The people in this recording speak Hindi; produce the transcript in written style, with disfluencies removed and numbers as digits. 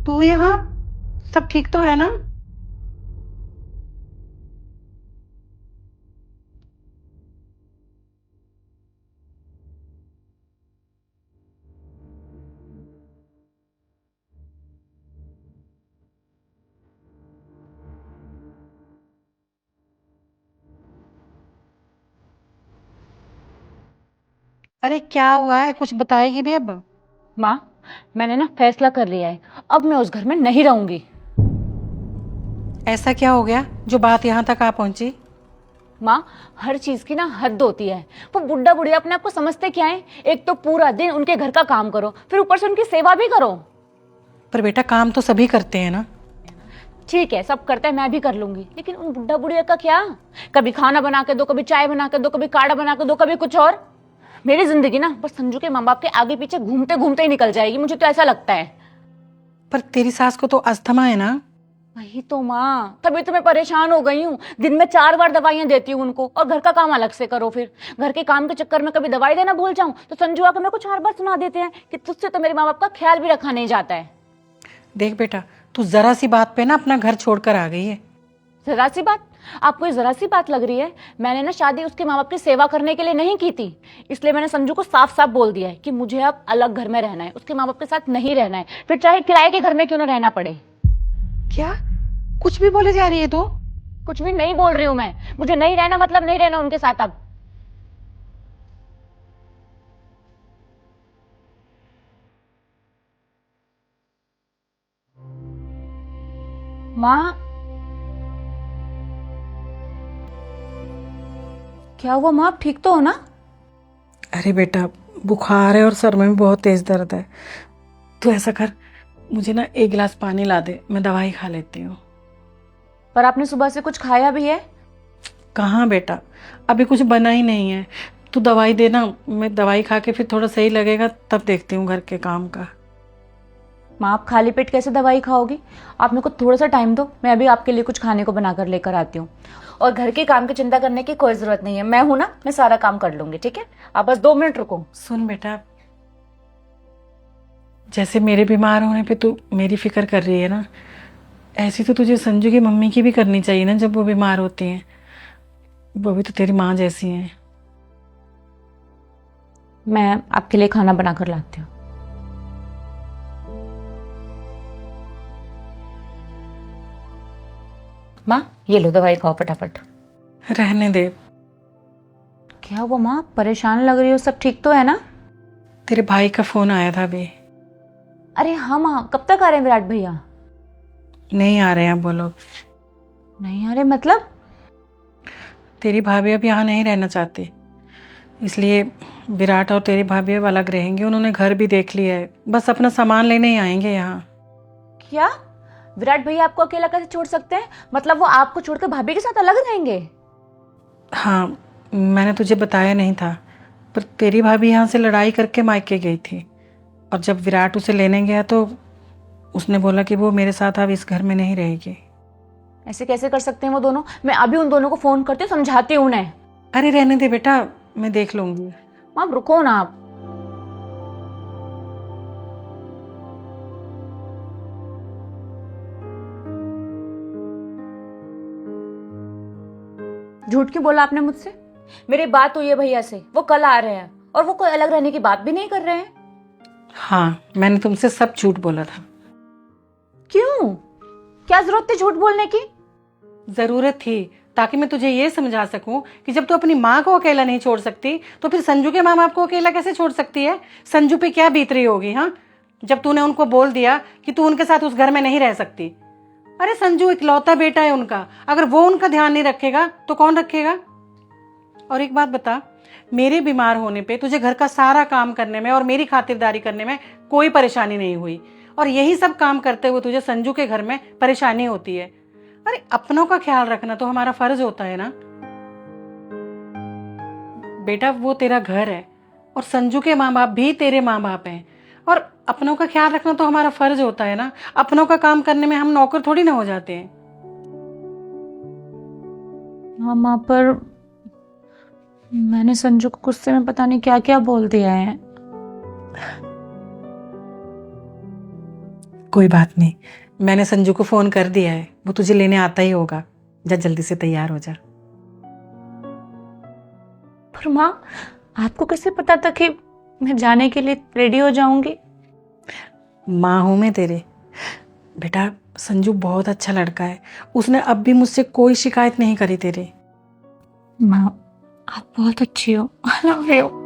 तू यहाँ, सब ठीक तो है ना? अरे क्या हुआ है, कुछ बताएगी भी अब? माँ, मैंने ना फैसला कर लिया है। अब मैं उस घर में नहीं रहूंगी। ऐसा क्या हो गया जो बात यहाँ तक आ पहुंची? माँ, हर चीज की ना हद होती है। वो बुढ़ा बुढ़िया अपने आप को समझते क्या है? एक तो पूरा दिन उनके घर का काम करो, फिर ऊपर से उनकी सेवा भी करो। पर बेटा, काम तो सभी करते हैं ना। ठीक है, सब करते हैं, मैं भी कर लूंगी, लेकिन उन बुढ़ा बुढ़िया का क्या? कभी खाना बना के दो, कभी चाय बना के दो, कभी काढ़ा बना के दो, कभी कुछ और। मेरी जिंदगी ना बस संजू के माँ बाप के आगे पीछे घूमते घूमते ही निकल जाएगी, मुझे तो ऐसा लगता है। पर तेरी सास को तो अस्थमा है ना। वही तो माँ, तभी तो मैं परेशान हो गई हूँ। दिन में 4 बार दवाइयां देती हूँ उनको, और घर का काम अलग से करो। फिर घर के काम के चक्कर में कभी दवाई देना भूल जाऊं तो संजू आकर मेरे को 4 बार सुना देते हैं कि तुझसे तो मेरे माँ बाप का ख्याल भी रखा नहीं जाता है। देख बेटा, तू जरा सी बात पे ना अपना घर छोड़कर आ गई है। जरा सी बात? आपको ये जरा सी बात लग रही है? मैंने ना शादी उसके माँ बाप की सेवा करने के लिए नहीं की थी। इसलिए मैंने संजू को साफ साफ बोल दिया है कि मुझे अब अलग घर में रहना है, उसके माँ बाप के साथ नहीं रहना है, फिर चाहे किराए के घर में क्यों ना रहना पड़े। क्या कुछ भी बोले जा रही है तू? कुछ भी नहीं बोल रही हूं मैं, मुझे नहीं रहना मतलब नहीं रहना उनके साथ अब। माँ, क्या हुआ माँ, आप ठीक तो हो ना? अरे बेटा, बुखार है और सर में भी बहुत तेज दर्द है। तू ऐसा कर, मुझे ना एक गिलास पानी ला दे, मैं दवाई खा लेती हूँ। पर आपने सुबह से कुछ खाया भी है? कहाँ बेटा, अभी कुछ बना ही नहीं है। तू दवाई देना, मैं दवाई खा के फिर थोड़ा सही लगेगा तब देखती हूँ घर के काम का। माँ, आप खाली पेट कैसे दवाई खाओगी? आप मेरे को थोड़ा सा टाइम दो, मैं अभी आपके लिए कुछ खाने को बनाकर लेकर आती हूँ। और घर के काम की चिंता करने की कोई जरूरत नहीं है, मैं हूं ना, मैं सारा काम कर लूंगी, ठीक है? आप बस 2 मिनट रुको। सुन बेटा, जैसे मेरे बीमार होने पे तू मेरी फिक्र कर रही है ना, ऐसी तो तुझे संजू की मम्मी की भी करनी चाहिए ना। जब वो बीमार होती हैं, वो भी तो तेरी माँ जैसी हैं। मैं आपके लिए खाना बनाकर लाती हूँ। माँ, ये लो दवाई खाओ फटाफट। रहने दे। क्या हुआ माँ, परेशान लग रही हो? सब ठीक तो है ना? तेरे भाई का फोन आया था अभी। अरे हाँ माँ, कब तक आ रहे हैं विराट भैया? नहीं आ रहे हैं वो लोग। नहीं आ रहे मतलब? तेरी भाभी अब यहाँ नहीं रहना चाहती, इसलिए विराट और तेरी भाभी अब अलग रहेंगे। उन्होंने घर भी देख लिया है, बस अपना सामान लेने ही आएंगे यहाँ। क्या? विराट भैया आपको अकेला कैसे छोड़ सकते हैं? मतलब वो आपको छोड़कर भाभी के साथ अलग रहेंगे? हाँ, मैंने तुझे बताया नहीं था, पर तेरी भाभी यहाँ से लड़ाई करके मायके गई थी। और जब विराट उसे लेने गया तो उसने बोला कि वो मेरे साथ अब इस घर में नहीं रहेगी। ऐसे कैसे कर सकते हैं वो दोनों? मैं अभी उन दोनों को फोन करती हूँ, समझाती हूँ उन्हें। अरे रहने दे बेटा, मैं देख लूंगी। माँ रुको ना आप। झूठ क्यों बोला आपने मुझसे? मेरी बात हुई है भैया से, वो कल आ रहे हैं, और वो कोई अलग रहने की बात भी नहीं कर रहे हैं। हाँ, मैंने तुमसे सब झूठ बोला था। क्यों? क्या जरूरत थी झूठ बोलने की? जरूरत थी ताकि मैं तुझे ये समझा सकूं कि जब तू अपनी माँ को अकेला नहीं छोड़ सकती तो फिर संजू के माँ बाप को अकेला कैसे छोड़ सकती है। संजू पे क्या बीत रही होगी, हाँ, जब तूने उनको बोल दिया कि तू उनके साथ उस घर में नहीं रह सकती। अरे संजू इकलौता बेटा है उनका, अगर वो उनका ध्यान नहीं रखेगा तो कौन रखेगा। और एक बात बता, मेरे बीमार होने पे तुझे घर का सारा काम करने में और मेरी खातिरदारी करने में कोई परेशानी नहीं हुई, और यही सब काम करते हुए तुझे संजू के घर में परेशानी होती है। अरे अपनों का ख्याल रखना तो हमारा फर्ज होता है ना बेटा। वो तेरा घर है और संजू के माँ बाप भी तेरे माँ बाप हैं, और अपनों का ख्याल रखना तो हमारा फर्ज होता है ना। अपनों का काम करने में हम नौकर थोड़ी ना हो जाते हैं। हाँ माँ, पर मैंने संजू को गुस्से में पता नहीं क्या क्या बोल दिया है। कोई बात नहीं, मैंने संजू को फोन कर दिया है, वो तुझे लेने आता ही होगा। जा जल्दी से तैयार हो जा। पर माँ, आपको कैसे पता था कि मैं जाने के लिए रेडी हो जाऊंगी? माँ हूं मैं तेरे। बेटा संजू बहुत अच्छा लड़का है, उसने अब भी मुझसे कोई शिकायत नहीं करी तेरी। माँ, आप बहुत अच्छी हो। I love you.